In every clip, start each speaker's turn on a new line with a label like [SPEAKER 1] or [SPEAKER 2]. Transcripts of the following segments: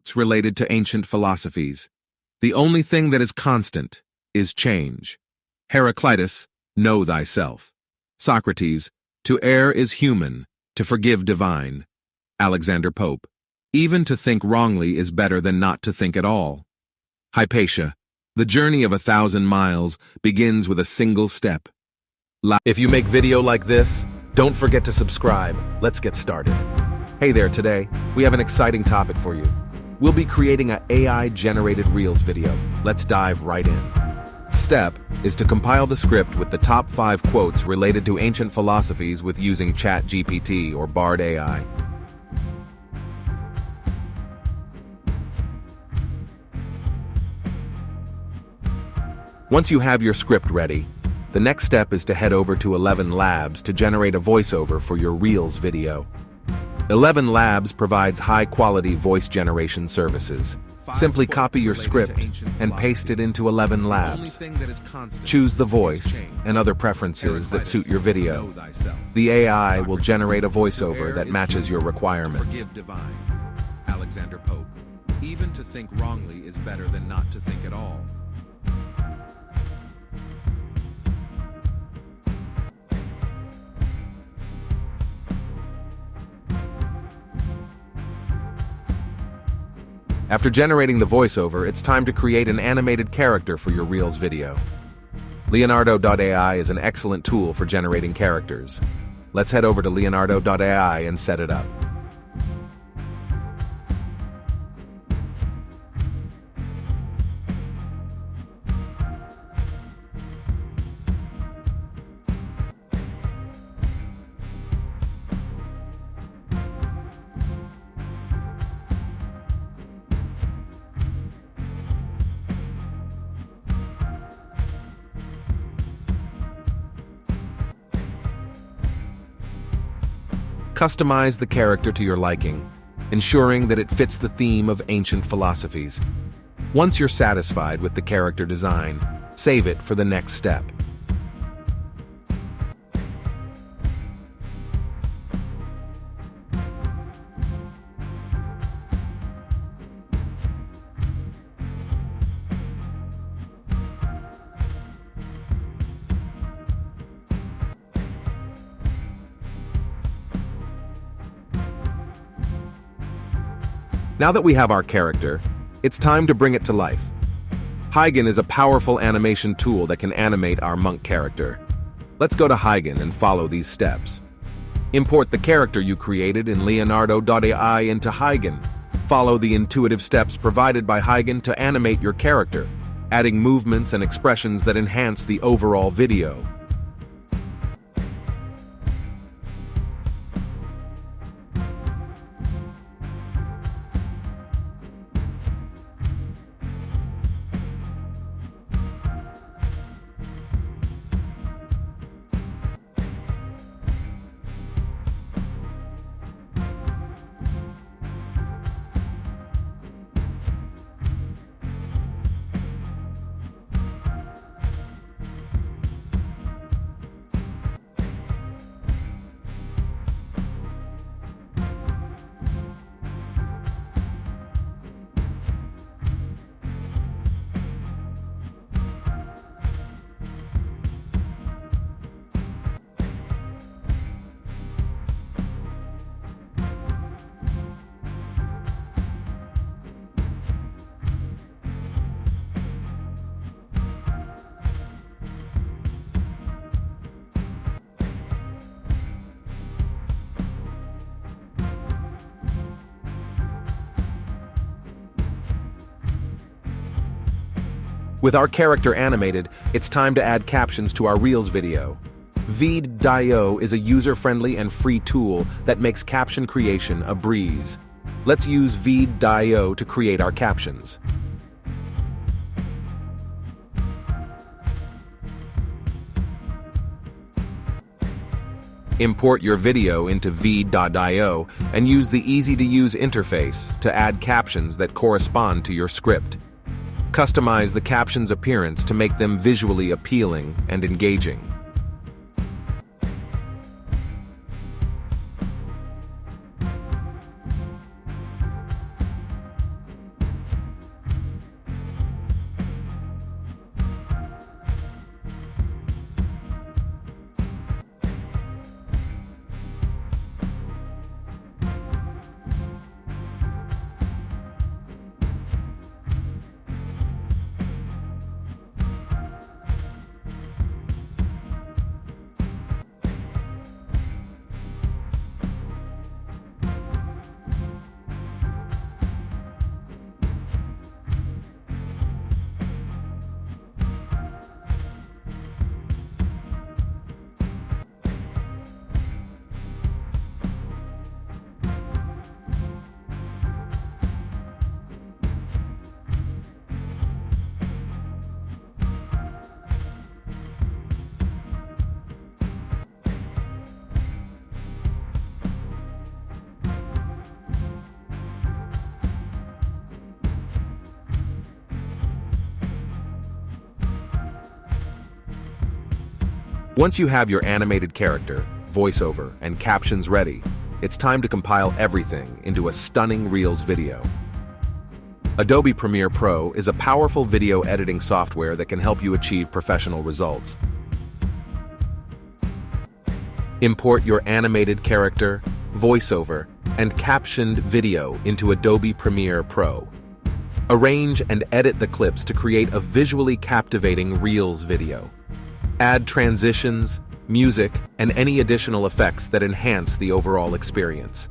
[SPEAKER 1] quotes related to ancient philosophies. The only thing that is constant is change. Heraclitus, know thyself. Socrates, to err is human, to forgive divine. Alexander Pope, even to think wrongly is better than not to think at all. Hypatia, the journey of 1,000 miles begins with a single step. If you make video like this, don't forget to subscribe. Let's get started. Hey there, today, we have an exciting topic for you. We'll be creating an AI-generated Reels video. Let's dive right in. Step is to compile the script with the top 5 quotes related to ancient philosophies with using ChatGPT or Bard AI. Once you have your script ready, the next step is to head over to 11 Labs to generate a voiceover for your Reels video. 11 Labs provides high-quality voice generation services. Simply copy your script and paste it into 11 Labs. Choose the voice and other preferences that suit your video. The AI will generate a voiceover that matches your requirements.
[SPEAKER 2] Alexander Pope, even to think wrongly is better than not to think at all.
[SPEAKER 1] After generating the voiceover, it's time to create an animated character for your Reels video. Leonardo.ai is an excellent tool for generating characters. Let's head over to Leonardo.ai and set it up. Customize the character to your liking, ensuring that it fits the theme of ancient philosophies. Once you're satisfied with the character design, save it for the next step. Now that we have our character, it's time to bring it to life. Huygen is a powerful animation tool that can animate our monk character. Let's go to Huygen and follow these steps. Import the character you created in Leonardo.ai into Huygen. Follow the intuitive steps provided by Huygen to animate your character, adding movements and expressions that enhance the overall video. With our character animated, it's time to add captions to our Reels video. Veed.io is a user-friendly and free tool that makes caption creation a breeze. Let's use Veed.io to create our captions. Import your video into Veed.io and use the easy-to-use interface to add captions that correspond to your script. Customize the caption's appearance to make them visually appealing and engaging. Once you have your animated character, voiceover, and captions ready, it's time to compile everything into a stunning Reels video. Adobe Premiere Pro is a powerful video editing software that can help you achieve professional results. Import your animated character, voiceover, and captioned video into Adobe Premiere Pro. Arrange and edit the clips to create a visually captivating Reels video. Add transitions, music, and any additional effects that enhance the overall experience.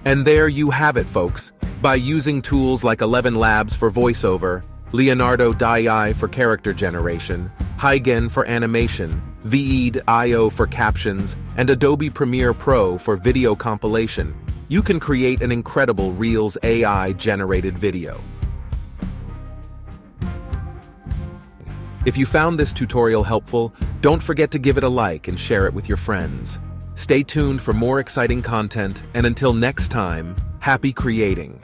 [SPEAKER 1] And there you have it, folks. By using tools like 11 Labs for voiceover, Leonardo DAI for character generation, Hygen for animation, VEED.io for captions, and Adobe Premiere Pro for video compilation, you can create an incredible Reels AI-generated video. If you found this tutorial helpful, don't forget to give it a like and share it with your friends. Stay tuned for more exciting content, and until next time, happy creating!